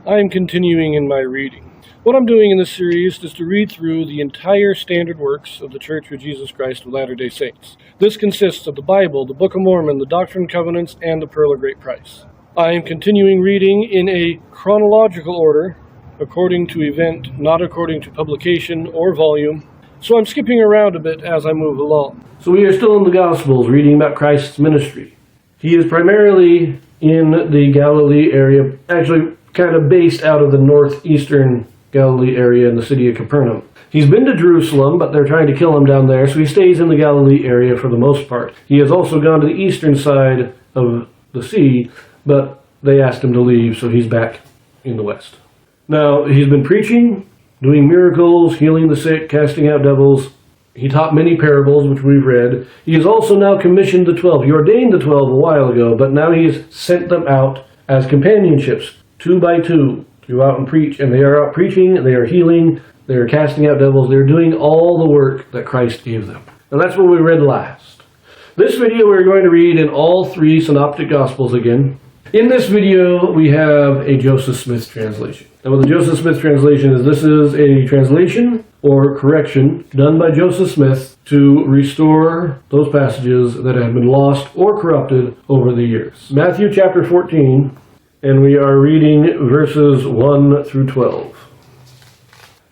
I am continuing in my reading. What I'm doing in this series is to read through the entire standard works of the Church of Jesus Christ of Latter-day Saints. This consists of the Bible, the Book of Mormon, the Doctrine and Covenants, and the Pearl of Great Price. I am continuing reading in a chronological order, according to event, not according to publication or volume. So I'm skipping around a bit as I move along. So we are still in the Gospels, reading about Christ's ministry. He is primarily in the Galilee area, actually kind of based out of the northeastern Galilee area in the city of Capernaum. He's been to Jerusalem, but they're trying to kill him down there, so he stays in the Galilee area for the most part. He has also gone to the eastern side of the sea, but they asked him to leave, so he's back in the west. Now, he's been preaching, doing miracles, healing the sick, casting out devils. He taught many parables, which we've read. He has also now commissioned the 12. He ordained the 12 a while ago, but now he has sent them out as companionships, 2 by 2, to go out and preach. And they are out preaching, they are healing, they are casting out devils, they are doing all the work that Christ gave them. And that's what we read last. This video we're going to read in all 3 synoptic gospels again. In this video we have a Joseph Smith translation. And what the Joseph Smith translation is, this is a translation or correction done by Joseph Smith to restore those passages that have been lost or corrupted over the years. Matthew chapter 14, and we are reading verses 1 through 12.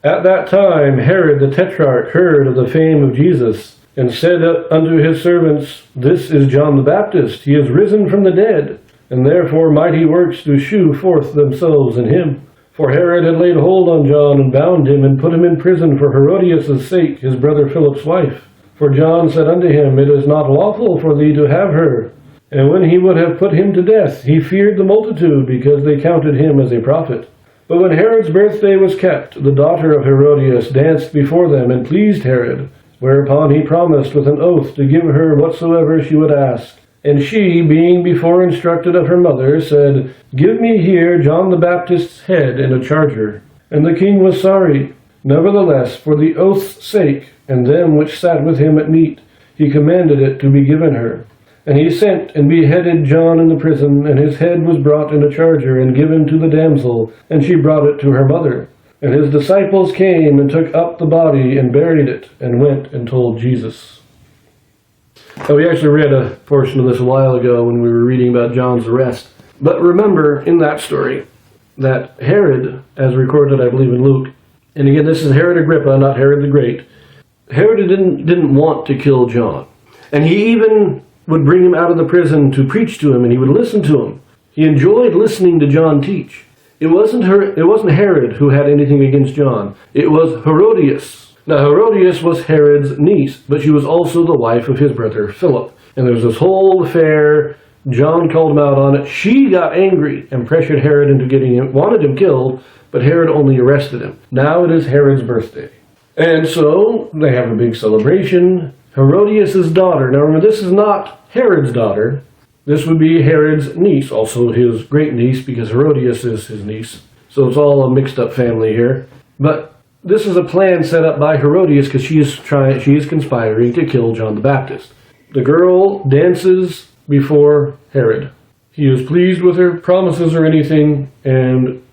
At that time Herod the Tetrarch heard of the fame of Jesus, and said unto his servants, This is John the Baptist, he is risen from the dead, and therefore mighty works do shew forth themselves in him. For Herod had laid hold on John, and bound him, and put him in prison for Herodias' sake, his brother Philip's wife. For John said unto him, It is not lawful for thee to have her. And when he would have put him to death, he feared the multitude, because they counted him as a prophet. But when Herod's birthday was kept, the daughter of Herodias danced before them, and pleased Herod, whereupon he promised with an oath to give her whatsoever she would ask. And she, being before instructed of her mother, said, Give me here John the Baptist's head in a charger. And the king was sorry. Nevertheless, for the oath's sake, and them which sat with him at meat, he commanded it to be given her. And he sent and beheaded John in the prison, and his head was brought in a charger, and given to the damsel, and she brought it to her mother. And his disciples came, and took up the body, and buried it, and went and told Jesus. Now, we actually read a portion of this a while ago when we were reading about John's arrest. But remember in that story that Herod, as recorded I believe in Luke, and again this is Herod Agrippa, not Herod the Great, Herod didn't want to kill John. And he even would bring him out of the prison to preach to him, and he would listen to him. He enjoyed listening to John teach. It wasn't Herod who had anything against John. It was Herodias. Now, Herodias was Herod's niece, but she was also the wife of his brother Philip. And there was this whole affair. John called him out on it. She got angry and pressured Herod into wanted him killed, but Herod only arrested him. Now it is Herod's birthday. And so they have a big celebration. Herodias' daughter. Now remember, this is not Herod's daughter. This would be Herod's niece, also his great niece, because Herodias is his niece. So it's all a mixed up family here. But this is a plan set up by Herodias because she is conspiring to kill John the Baptist. The girl dances before Herod. He is pleased with her promises or anything, and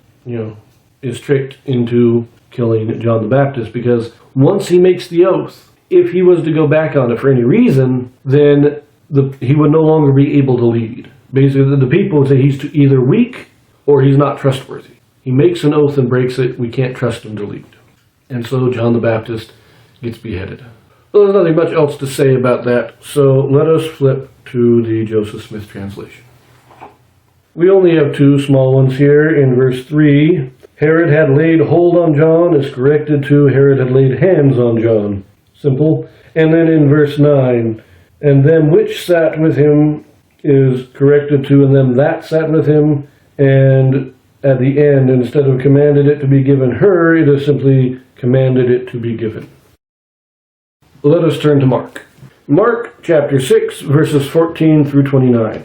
is tricked into killing John the Baptist, because once he makes the oath, if he was to go back on it for any reason, then he would no longer be able to lead. Basically, the people would say he's either weak or he's not trustworthy. He makes an oath and breaks it. We can't trust him to lead. And so John the Baptist gets beheaded. Well, there's nothing much else to say about that, so let us flip to the Joseph Smith translation. We only have 2 small ones here. In verse 3, Herod had laid hold on John is corrected to Herod had laid hands on John. Simple. And then in verse 9, and them which sat with him is corrected to, and them that sat with him, and at the end, instead of commanded it to be given her, it is simply commanded it to be given. Let us turn to Mark. Mark chapter 6, verses 14 through 29.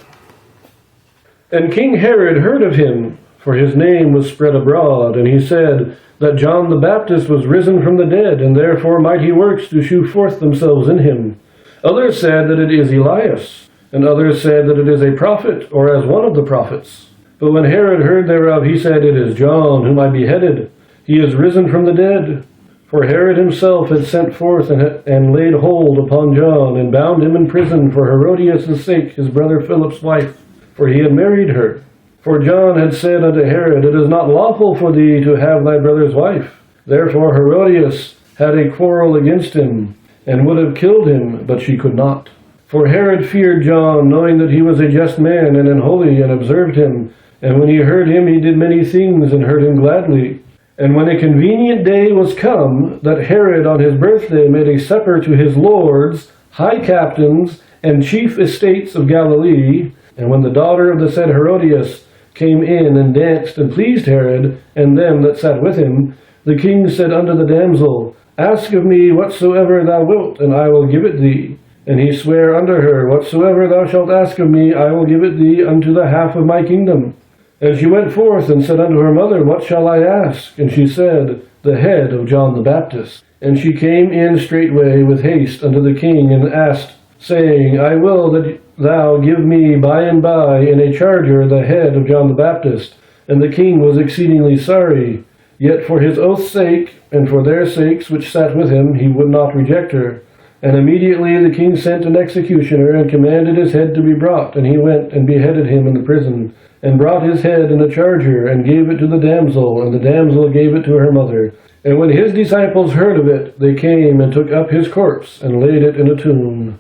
And King Herod heard of him, for his name was spread abroad, and he said that John the Baptist was risen from the dead, and therefore mighty works do shew forth themselves in him. Others said that it is Elias, and others said that it is a prophet, or as one of the prophets. But when Herod heard thereof, he said, It is John, whom I beheaded. He is risen from the dead. For Herod himself had sent forth and laid hold upon John, and bound him in prison for Herodias' sake, his brother Philip's wife, for he had married her. For John had said unto Herod, It is not lawful for thee to have thy brother's wife. Therefore Herodias had a quarrel against him, and would have killed him, but she could not. For Herod feared John, knowing that he was a just man and an holy, and observed him. And when he heard him, he did many things, and heard him gladly. And when a convenient day was come, that Herod on his birthday made a supper to his lords, high captains, and chief estates of Galilee, and when the daughter of the said Herodias came in and danced and pleased Herod, and them that sat with him, the king said unto the damsel, Ask of me whatsoever thou wilt, and I will give it thee. And he sware unto her, Whatsoever thou shalt ask of me, I will give it thee unto the half of my kingdom. And she went forth and said unto her mother, What shall I ask? And she said, The head of John the Baptist. And she came in straightway with haste unto the king, and asked, saying, I will that thou give me by and by in a charger the head of John the Baptist. And the king was exceedingly sorry. Yet for his oath's sake, and for their sakes which sat with him, he would not reject her. And immediately the king sent an executioner, and commanded his head to be brought. And he went and beheaded him in the prison, and brought his head in a charger, and gave it to the damsel, and the damsel gave it to her mother. And when his disciples heard of it, they came and took up his corpse, and laid it in a tomb.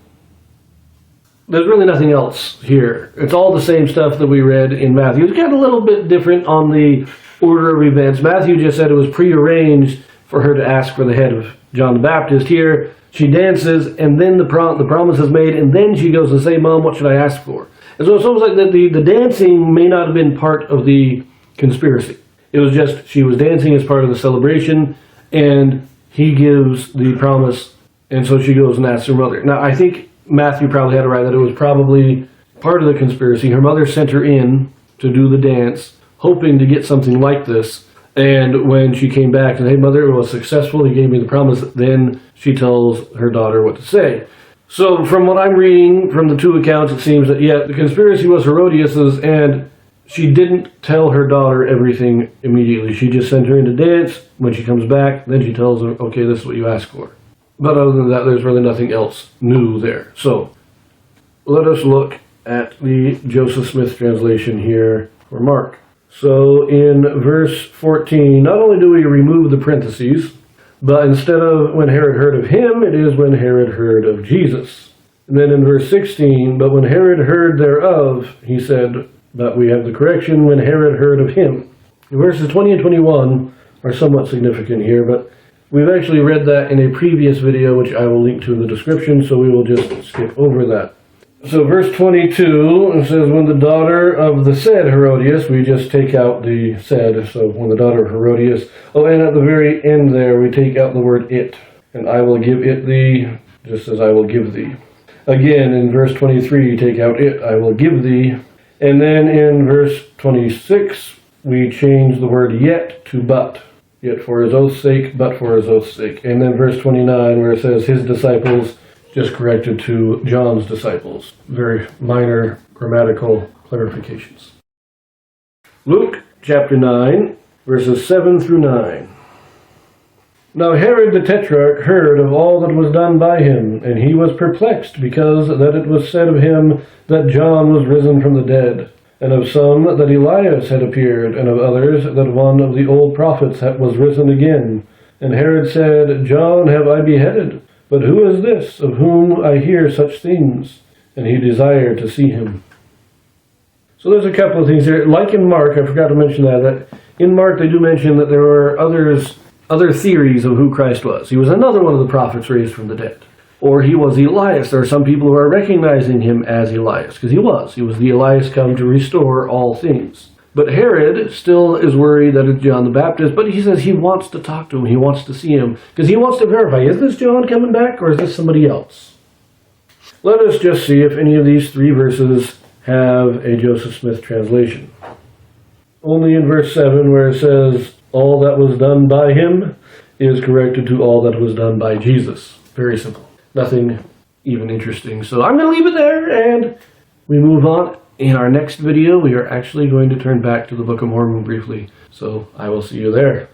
There's really nothing else here. It's all the same stuff that we read in Matthew. It's got a little bit different on the order of events. Matthew just said it was prearranged for her to ask for the head of John the Baptist. Here, she dances, and then the promise is made, and then she goes to say, Mom, what should I ask for? And so it's almost like that the dancing may not have been part of the conspiracy. It was just she was dancing as part of the celebration, and he gives the promise, and so she goes and asks her mother. Now, I think Matthew probably had it right that it was probably part of the conspiracy. Her mother sent her in to do the dance, hoping to get something like this. And when she came back and, hey, mother, it was successful, he gave me the promise, then she tells her daughter what to say. So from what I'm reading from the two accounts, it seems that, yeah, the conspiracy was Herodias's, and she didn't tell her daughter everything immediately. She just sent her in to dance. When she comes back, then she tells her, okay, this is what you asked for. But other than that, there's really nothing else new there. So let us look at the Joseph Smith translation here for Mark. So in verse 14, not only do we remove the parentheses, but instead of when Herod heard of him, it is when Herod heard of Jesus. And then in verse 16, but when Herod heard thereof, he said, but we have the correction, when Herod heard of him. Verses 20 and 21 are somewhat significant here, but we've actually read that in a previous video, which I will link to in the description, so we will just skip over that. So verse 22, it says, when the daughter of the said Herodias, we just take out the said, so when the daughter of Herodias, oh, and at the very end there, we take out the word it, and I will give it thee, just as I will give thee. Again, in verse 23, you take out it, I will give thee, and then in verse 26, we change the word yet to but. Yet for his oath's sake, but for his oath's sake. And then verse 29, where it says his disciples, just corrected to John's disciples. Very minor grammatical clarifications. Luke chapter 9, verses 7 through 9. Now Herod the Tetrarch heard of all that was done by him, and he was perplexed, because that it was said of him that John was risen from the dead. And of some that Elias had appeared, and of others that one of the old prophets was risen again. And Herod said, John have I beheaded, but who is this, of whom I hear such things? And he desired to see him. So there's a couple of things here. Like in Mark, I forgot to mention that in Mark they do mention that there were other theories of who Christ was. He was another one of the prophets raised from the dead. Or he was Elias. There are some people who are recognizing him as Elias, because he was. He was the Elias come to restore all things. But Herod still is worried that it's John the Baptist, but he says he wants to talk to him. He wants to see him, because he wants to verify, is this John coming back, or is this somebody else? Let us just see if any of these three verses have a Joseph Smith translation. Only in verse 7, where it says, all that was done by him is corrected to all that was done by Jesus. Very simple. Nothing even interesting. So I'm going to leave it there, and we move on In our next video, we are actually going to turn back to the Book of Mormon briefly, so I will see you there.